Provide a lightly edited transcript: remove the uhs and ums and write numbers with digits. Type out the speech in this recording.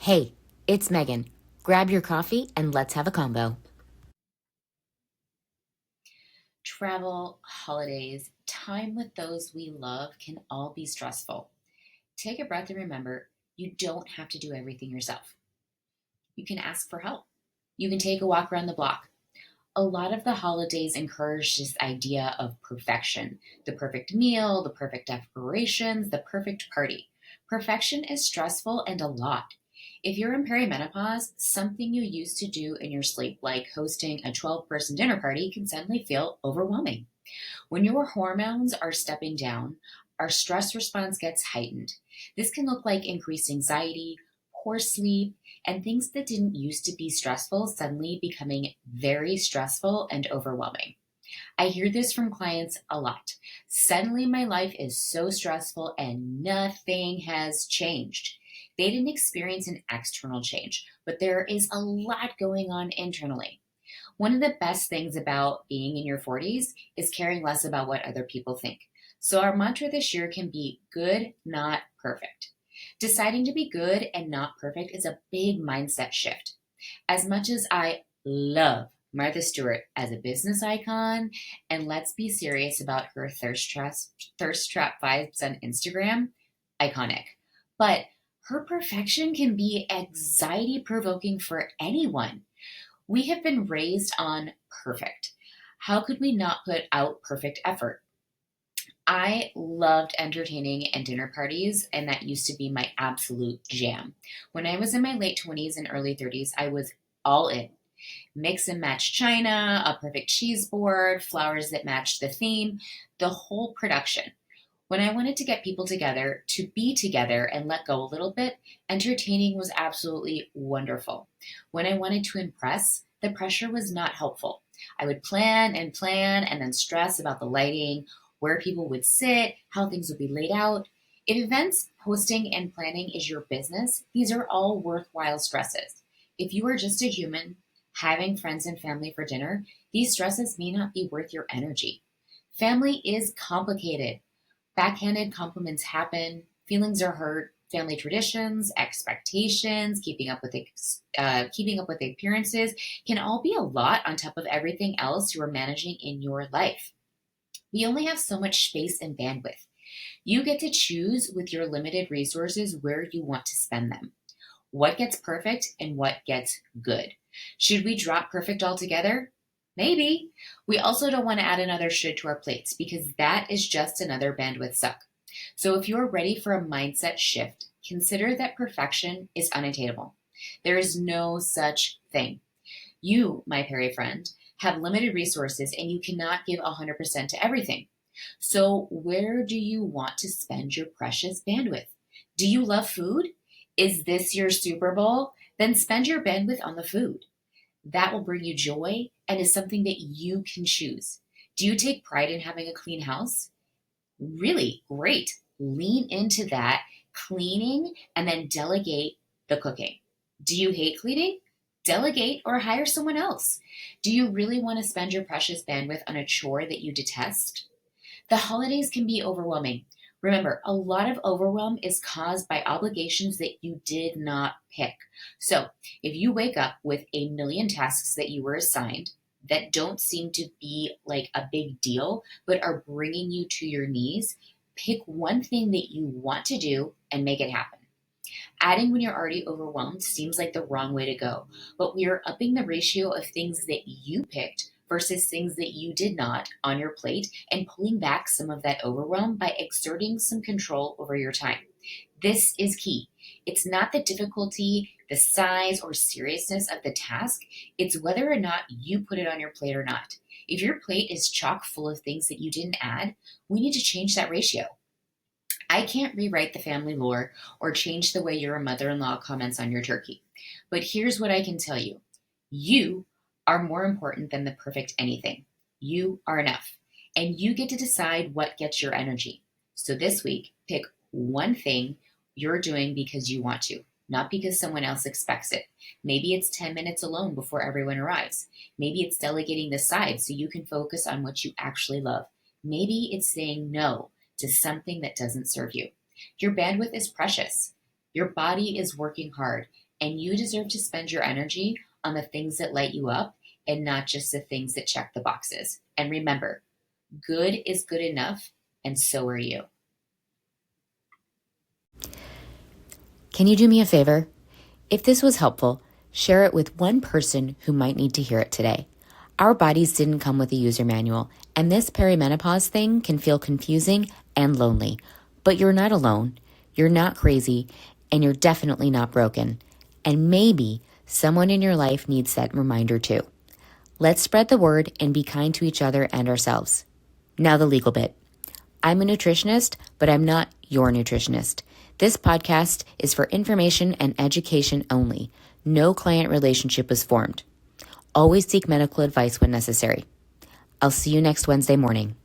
Hey, it's Megan. Grab your coffee and let's have a combo. Travel, holidays, time with those we love can all be stressful. Take a breath and remember you don't have to do everything yourself. You can ask for help. You can take a walk around the block. A lot of the holidays encourage this idea of perfection, the perfect meal, the perfect decorations, the perfect party. Perfection is stressful and a lot. If you're in perimenopause, something you used to do in your sleep, like hosting a 12-person dinner party, can suddenly feel overwhelming. When your hormones are stepping down, our stress response gets heightened. This can look like increased anxiety, poor sleep, and things that didn't used to be stressful suddenly becoming very stressful and overwhelming. I hear this from clients a lot. Suddenly, my life is so stressful and nothing has changed. They didn't experience an external change, but there is a lot going on internally. One of the best things about being in your 40s is caring less about what other people think. So, our mantra this year can be good, not perfect. Deciding to be good and not perfect is a big mindset shift. As much as I love Martha Stewart as a business icon, and let's be serious about her thirst trap vibes on Instagram, iconic. But her perfection can be anxiety provoking for anyone. We have been raised on perfect. How could we not put out perfect effort? I loved entertaining and dinner parties, and that used to be my absolute jam. When I was in my late 20s and early 30s, I was all in. Mix and match china, a perfect cheese board, flowers that matched the theme, the whole production. When I wanted to get people together to be together and let go a little bit, entertaining was absolutely wonderful. When I wanted to impress, the pressure was not helpful. I would plan and then stress about the lighting, where people would sit, how things would be laid out. If events, hosting, and planning is your business, these are all worthwhile stresses. If you are just a human, having friends and family for dinner, these stresses may not be worth your energy. Family is complicated. Backhanded compliments happen, feelings are hurt, family traditions, expectations, keeping up with appearances can all be a lot on top of everything else you are managing in your life. We only have so much space and bandwidth. You get to choose with your limited resources where you want to spend them. What gets perfect and what gets good? Should we drop perfect altogether? Maybe. We also don't want to add another should to our plates because that is just another bandwidth suck. So if you're ready for a mindset shift, consider that perfection is unattainable. There is no such thing. You, my Perry friend, have limited resources and you cannot give 100% to everything. So, where do you want to spend your precious bandwidth? Do you love food? Is this your Super Bowl? Then spend your bandwidth on the food. That will bring you joy and is something that you can choose. Do you take pride in having a clean house? Really great. Lean into that cleaning and then delegate the cooking. Do you hate cleaning? Delegate or hire someone else. Do you really want to spend your precious bandwidth on a chore that you detest? The holidays can be overwhelming. Remember, a lot of overwhelm is caused by obligations that you did not pick. So, if you wake up with a million tasks that you were assigned that don't seem to be like a big deal, but are bringing you to your knees, pick one thing that you want to do and make it happen. Adding when you're already overwhelmed seems like the wrong way to go, but we are upping the ratio of things that you picked versus things that you did not on your plate and pulling back some of that overwhelm by exerting some control over your time. This is key. It's not the difficulty, the size, or seriousness of the task, it's whether or not you put it on your plate or not. If your plate is chock full of things that you didn't add, we need to change that ratio. I can't rewrite the family lore or change the way your mother in law comments on your turkey. But here's what I can tell you: you are more important than the perfect anything. You are enough. And you get to decide what gets your energy. So this week, pick one thing you're doing because you want to, not because someone else expects it. Maybe it's 10 minutes alone before everyone arrives. Maybe it's delegating the side so you can focus on what you actually love. Maybe it's saying no to something that doesn't serve you. Your bandwidth is precious. Your body is working hard, and you deserve to spend your energy on the things that light you up and not just the things that check the boxes. And remember, good is good enough, and so are you. Can you do me a favor? If this was helpful, share it with one person who might need to hear it today. Our bodies didn't come with a user manual, and this perimenopause thing can feel confusing and lonely. But you're not alone, you're not crazy, and you're definitely not broken. And maybe someone in your life needs that reminder too. Let's spread the word and be kind to each other and ourselves. Now the legal bit. I'm a nutritionist, but I'm not your nutritionist. This podcast is for information and education only. No client relationship was formed. Always seek medical advice when necessary. I'll see you next Wednesday morning.